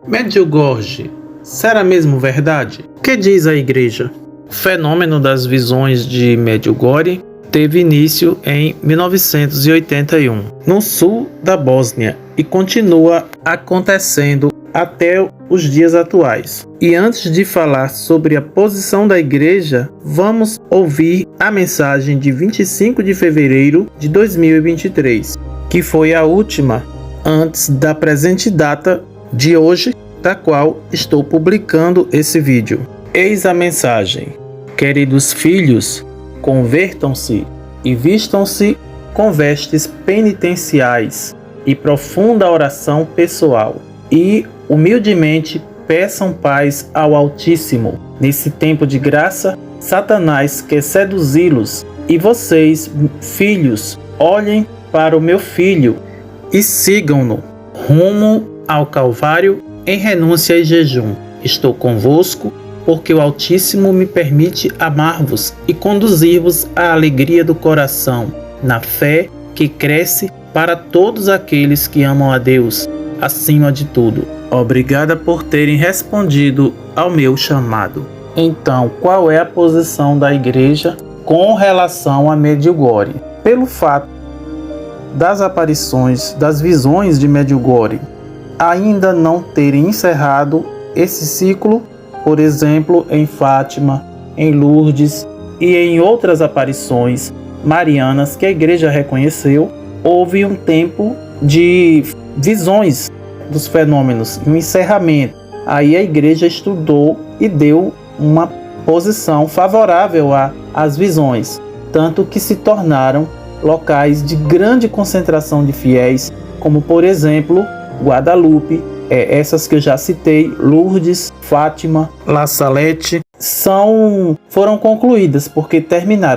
Medjugorje, será mesmo verdade? O que diz a igreja? O fenômeno das visões de Medjugorje teve início em 1981, no sul da Bósnia, e continua acontecendo até os dias atuais. E antes de falar sobre a posição da igreja, vamos ouvir a mensagem de 25 de fevereiro de 2023, que foi a última antes da presente data de hoje, da qual estou publicando esse vídeo. Eis a mensagem: queridos filhos, convertam-se e vistam-se com vestes penitenciais e profunda oração pessoal, e humildemente peçam paz ao Altíssimo. Nesse tempo de graça, Satanás quer seduzi-los, e vocês, filhos, olhem para o meu filho e sigam-no rumo ao Calvário em renúncia e jejum. Estou convosco, porque o Altíssimo me permite amar-vos e conduzir-vos à alegria do coração, na fé que cresce para todos aqueles que amam a Deus, acima de tudo. Obrigada por terem respondido ao meu chamado. Então, qual é a posição da igreja com relação a Medjugorje? Pelo fato das aparições, das visões de Medjugorje ainda não terem encerrado esse ciclo, por exemplo, em Fátima, em Lourdes e em outras aparições marianas que a igreja reconheceu, houve um tempo de visões dos fenômenos, um encerramento. Aí a igreja estudou e deu uma posição favorável às visões, tanto que se tornaram locais de grande concentração de fiéis, como por exemplo Guadalupe, essas que eu já citei, Lourdes, Fátima, La Salette, foram concluídas porque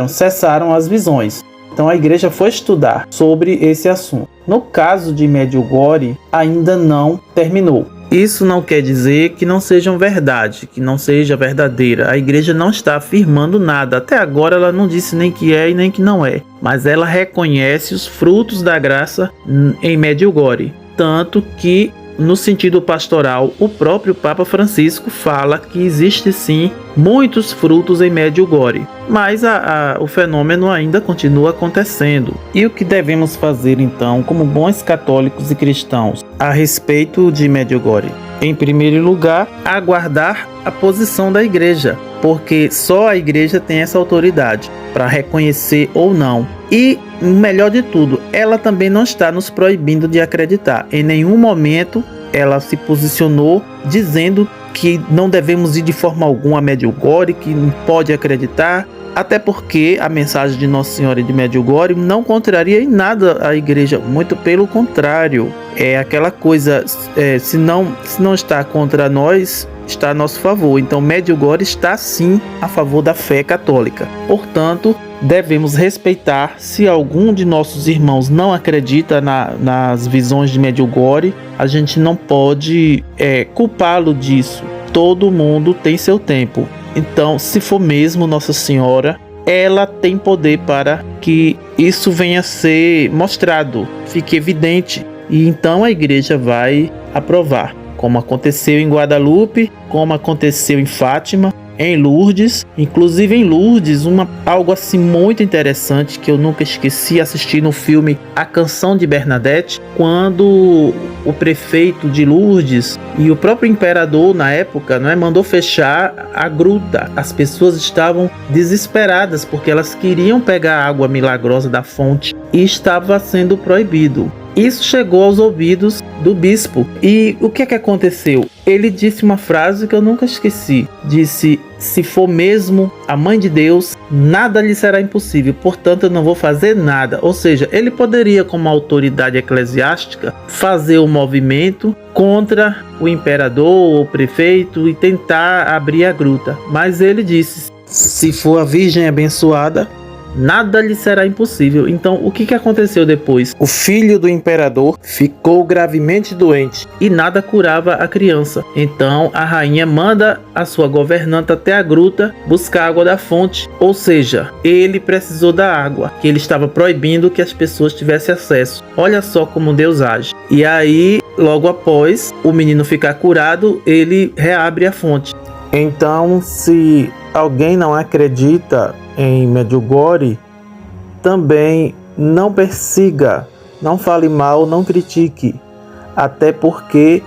cessaram as visões. Então a igreja foi estudar sobre esse assunto. No caso de Medjugorje, ainda não terminou. Isso não quer dizer que não sejam verdade, que não seja verdadeira. A igreja não está afirmando nada. Até agora ela não disse nem que é e nem que não é. Mas ela reconhece os frutos da graça em Medjugorje. Tanto que, no sentido pastoral, o próprio Papa Francisco fala que existe sim muitos frutos em Medjugorje, mas o fenômeno ainda continua acontecendo. E o que devemos fazer então, como bons católicos e cristãos, a respeito de Medjugorje? Em primeiro lugar, aguardar a posição da igreja, porque só a igreja tem essa autoridade para reconhecer ou não. E, melhor de tudo, ela também não está nos proibindo de acreditar. Em nenhum momento ela se posicionou dizendo que não devemos ir de forma alguma a Medjugorje, que não pode acreditar, até porque a mensagem de Nossa Senhora de Medjugorje não contraria em nada a igreja, muito pelo contrário. É aquela coisa, se não está contra nós, está a nosso favor. Então Medjugorje está sim a favor da fé católica. Portanto, devemos respeitar. Se algum de nossos irmãos não acredita nas visões de Medjugorje, a gente não pode culpá-lo disso. Todo mundo tem seu tempo. Então, se for mesmo Nossa Senhora, ela tem poder para que isso venha a ser mostrado, fique evidente. E então a igreja vai aprovar, como aconteceu em Guadalupe, como aconteceu em Fátima, em Lourdes. Inclusive em Lourdes, algo assim muito interessante que eu nunca esqueci, assistir no filme A Canção de Bernadette, quando o prefeito de Lourdes e o próprio imperador na época, mandou fechar a gruta. As pessoas estavam desesperadas porque elas queriam pegar a água milagrosa da fonte e estava sendo proibido. Isso chegou aos ouvidos do bispo. E o que aconteceu? Ele disse uma frase que eu nunca esqueci. Disse: se for mesmo a mãe de Deus, nada lhe será impossível, portanto eu não vou fazer nada. Ou seja, ele poderia, como autoridade eclesiástica, fazer o movimento contra o imperador ou o prefeito e tentar abrir a gruta. Mas ele disse: se for a Virgem abençoada, nada lhe será impossível. Então, o que aconteceu depois? O filho do imperador ficou gravemente doente e nada curava a criança. Então, a rainha manda a sua governanta até a gruta buscar água da fonte. Ou seja, ele precisou da água, que ele estava proibindo que as pessoas tivessem acesso. Olha só como Deus age. E aí, logo após o menino ficar curado, ele reabre a fonte. Então, se alguém não acredita em Medjugorje, também não persiga, não fale mal, não critique, até porque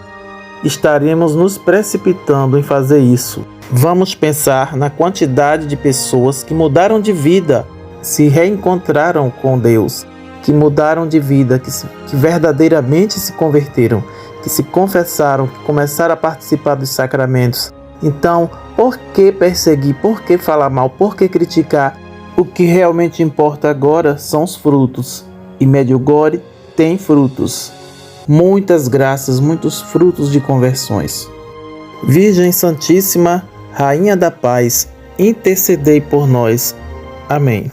estaremos nos precipitando em fazer isso. Vamos pensar na quantidade de pessoas que mudaram de vida, se reencontraram com Deus, que mudaram de vida, que verdadeiramente se converteram, que se confessaram, que começaram a participar dos sacramentos. Então, por que perseguir? Por que falar mal? Por que criticar? O que realmente importa agora são os frutos. E Medjugorje tem frutos. Muitas graças, muitos frutos de conversões. Virgem Santíssima, Rainha da Paz, intercedei por nós. Amém.